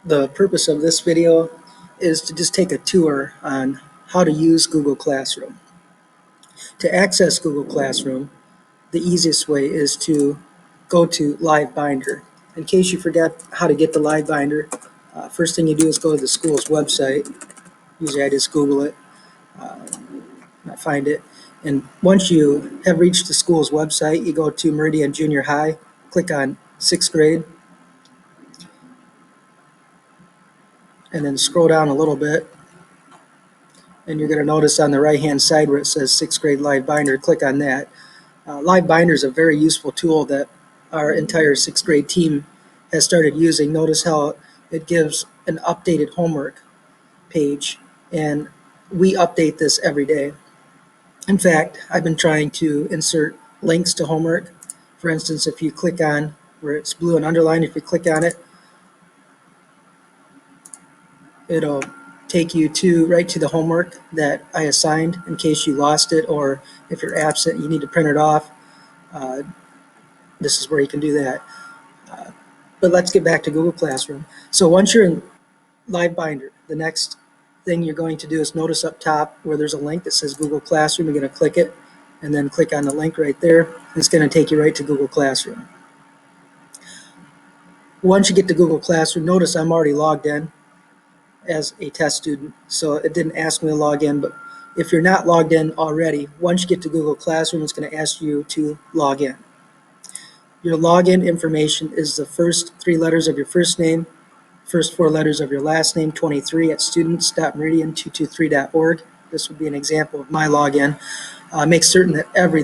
The purpose of this video is to just take a tour on how to use Google Classroom. To access Google Classroom, the easiest way is to go to Live Binder. In case you forget how to get the Live Binder, first thing you do is go to the school's website. Usually I just Google it, I find it. And once you have reached the school's website, you go to Meridian Junior High, click on 6th grade, and then scroll down a little bit. And you're going to notice on the right hand side where it says 6th grade Live Binder, click on that. Live Binder is a very useful tool that our entire 6th grade team has started using. Notice how it gives an updated homework page, and we update this every day. In fact, I've been trying to insert links to homework. For instance, if you click on where it's blue and underlined, if you click on it, it'll take you right to the homework that I assigned in case you lost it, or if you're absent, you need to print it off. This is where you can do that. But let's get back to Google Classroom. So once you're in Live Binder, the next thing you're going to do is notice up top where there's a link that says Google Classroom. You're going to click it and then click on the link right there. It's going to take you right to Google Classroom. Once you get to Google Classroom, notice I'm already logged in as a test student, so it didn't ask me to log in. But if you're not logged in already, once you get to Google Classroom, it's going to ask you to log in. Your login information is the first 3 letters of your first name, first 4 letters of your last name, 23 at students.meridian223.org. This would be an example of my login. Make certain that every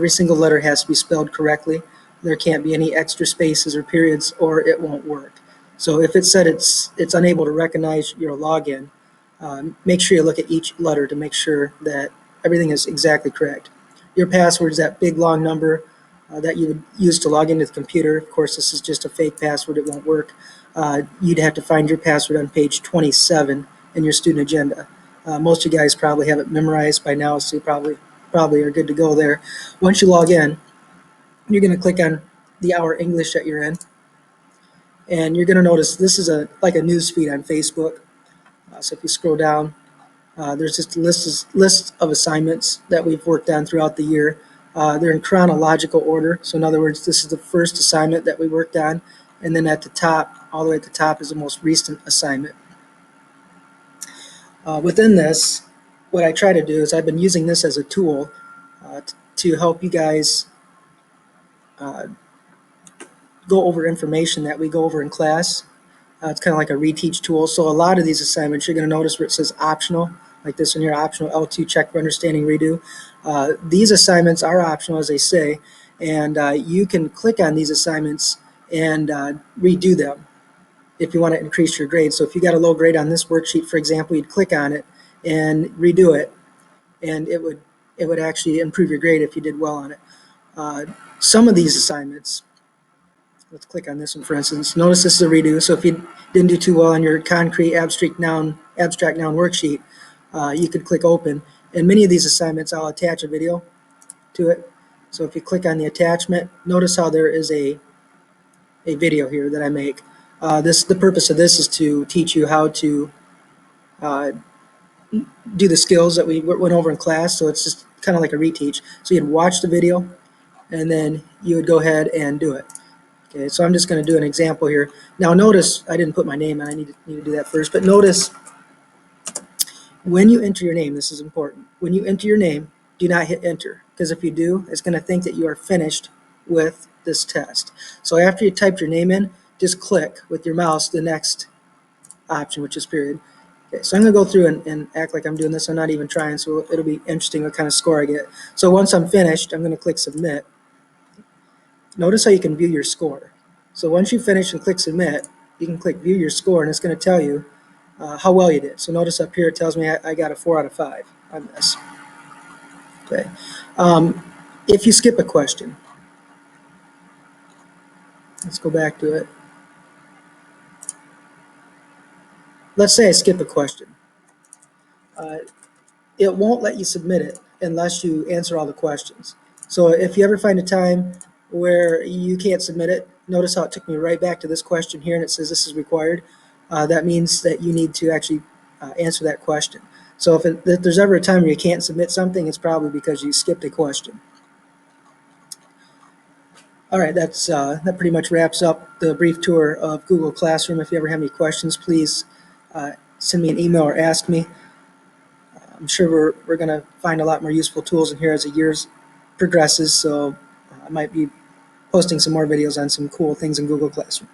single letter has to be spelled correctly. There can't be any extra spaces or periods, or it won't work. So if it said it's unable to recognize your login, make sure you look at each letter to make sure that everything is exactly correct. Your password is that big long number that you would use to log into the computer. Of course, this is just a fake password, it won't work. You'd have to find your password on page 27 in your student agenda. Most of you guys probably have it memorized by now, so you probably are good to go there. Once you log in, you're going to click on the hour English that you're in, and you're going to notice this is like a news feed on Facebook. So if you scroll down, there's just lists of assignments that we've worked on throughout the year. They're in chronological order. So in other words, this is the first assignment that we worked on, and then at the top, all the way at the top, is the most recent assignment. Within this, what I try to do is I've been using this as a tool to help you guys go over information that we go over in class. It's kind of like a reteach tool. So a lot of these assignments, you're going to notice where it says optional, like this one here, optional L2 check for understanding redo. These assignments are optional, as they say, and you can click on these assignments and redo them if you want to increase your grade. So if you got a low grade on this worksheet, for example, you'd click on it and redo it, and it would actually improve your grade if you did well on it. Some of these assignments, let's click on this one for instance. Notice this is a redo. So if you didn't do too well on your concrete abstract noun worksheet, you could click open. And many of these assignments, I'll attach a video to it. So if you click on the attachment, notice how there is a video here that I make. The purpose of this is to teach you how to do the skills that we went over in class. So it's just kind of like a reteach. So you'd watch the video, and then you would go ahead and do it. Okay, so I'm just going to do an example here. Now notice I didn't put my name in. I need to do that first. But notice when you enter your name, this is important. When you enter your name, do not hit enter, because if you do, it's going to think that you are finished with this test. So after you typed your name in, just click with your mouse the next option, which is period. Okay, so I'm going to go through and act like I'm doing this. I'm not even trying, so it'll be interesting what kind of score I get. So once I'm finished, I'm going to click submit. Notice how you can view your score. So once you finish and click submit, you can click view your score, and it's going to tell you how well you did. So notice up here it tells me I got a 4 out of 5 on this. Okay. If you skip a question, let's go back to it. Let's say I skip a question. It won't let you submit it unless you answer all the questions. So if you ever find a time where you can't submit it, notice how it took me right back to this question here, and it says this is required. that means that you need to actually answer that question. So if there's ever a time where you can't submit something, it's probably because you skipped a question. All right, that pretty much wraps up the brief tour of Google Classroom. If you ever have any questions, please send me an email or ask me. I'm sure we're going to find a lot more useful tools in here as the years progresses, so I might be posting some more videos on some cool things in Google Classroom.